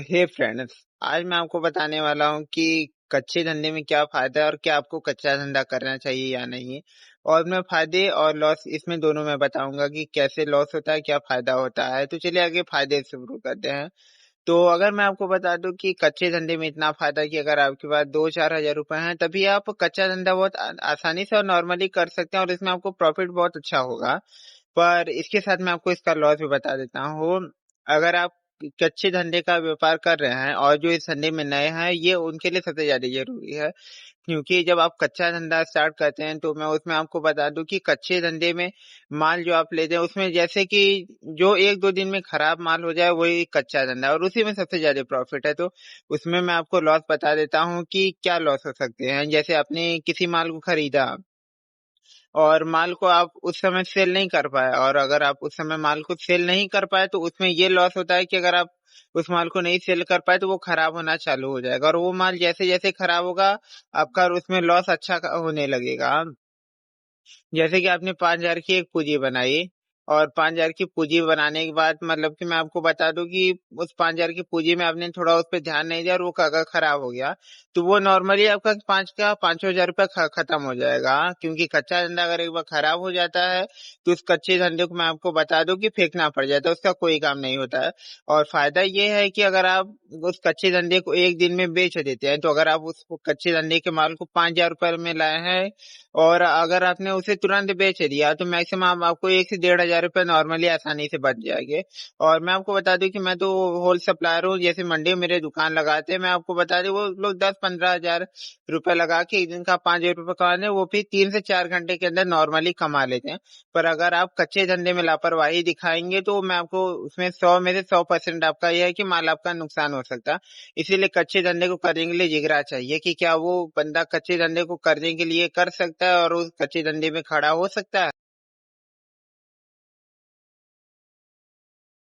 हे friends, आज मैं आपको बताने वाला हूँ कि कच्चे धंधे में क्या फायदा है और क्या आपको कच्चा धंधा करना चाहिए या नहीं। और मैं फायदे और लॉस इसमें दोनों में बताऊंगा कि कैसे लॉस होता है, क्या फायदा होता है। तो चलिए आगे फायदे से शुरू करते हैं। तो अगर मैं आपको बता दूं कि कच्चे धंधे में इतना फायदा है कि अगर आपके पास 2-4 हज़ार रुपए हैं तभी आप कच्चा धंधा बहुत आसानी से और नॉर्मली कर सकते हैं और इसमें आपको प्रॉफिट बहुत अच्छा होगा। पर इसके साथ मैं आपको इसका लॉस भी बता देता हूँ। अगर आप कच्चे धंधे का व्यापार कर रहे हैं और जो इस धंधे में नए हैं, ये उनके लिए सबसे ज्यादा जरूरी है। क्योंकि जब आप कच्चा धंधा स्टार्ट करते हैं तो मैं उसमें आपको बता दूं कि कच्चे धंधे में माल जो आप लेते हैं उसमें जैसे कि जो 1-2 दिन में खराब माल हो जाए वही कच्चा धंधा और उसी में सबसे ज्यादा प्रॉफिट है। तो उसमें मैं आपको लॉस बता देता हूँ कि क्या लॉस हो सकते हैं। जैसे आपने किसी माल को खरीदा और माल को आप उस समय सेल नहीं कर पाए, और अगर आप उस समय माल को सेल नहीं कर पाए तो उसमें ये लॉस होता है कि अगर आप उस माल को नहीं सेल कर पाए तो वो खराब होना चालू हो जाएगा, और वो माल जैसे जैसे खराब होगा आपका उसमें लॉस अच्छा होने लगेगा। जैसे कि आपने 5,000 की एक पूंजी बनाई, और 5,000 की पूंजी बनाने के बाद मतलब कि मैं आपको बता दूं कि उस 5,000 की पूंजी में आपने थोड़ा उस पर ध्यान नहीं दिया और वो अगर खराब हो गया तो वो नॉर्मली आपका पाँच का 5,000 रुपया खत्म हो जाएगा। क्योंकि कच्चा धंधा अगर एक बार खराब हो जाता है तो उस कच्चे धंधे को मैं आपको बता दूं कि फेंकना पड़ जाता है, उसका कोई काम नहीं होता है। और फायदा ये है कि अगर आप उस कच्चे धंधे को एक दिन में बेच देते हैं तो अगर आप उस कच्चे धंधे के माल को 5,000 रुपये में लाए हैं और अगर आपने उसे तुरंत बेच दिया तो मैक्सिमम आपको 1 से 1,500 रुपये नॉर्मली आसानी से बच जाएंगे। और मैं आपको बता दूं कि मैं तो होल सप्लायर हूँ, जैसे मंडी में मेरे दुकान लगाते हैं, मैं आपको बता दूं वो लोग 10-15 हज़ार रुपये लगा के एक दिन का 5,000 रुपये कमाने वो भी 3 से 4 घंटे के अंदर नॉर्मली कमा लेते हैं। पर अगर आप कच्चे धंधे में लापरवाही दिखाएंगे तो मैं आपको उसमें 100 में से 100% आपका यह है कि माल आपका नुकसान हो सकता है। इसीलिए कच्चे धंधे को करने के लिए जिगरा चाहिए कि क्या वो बंदा कच्चे धंधे को करने के लिए कर सकता है और उस कच्चे धंधे में खड़ा हो सकता है।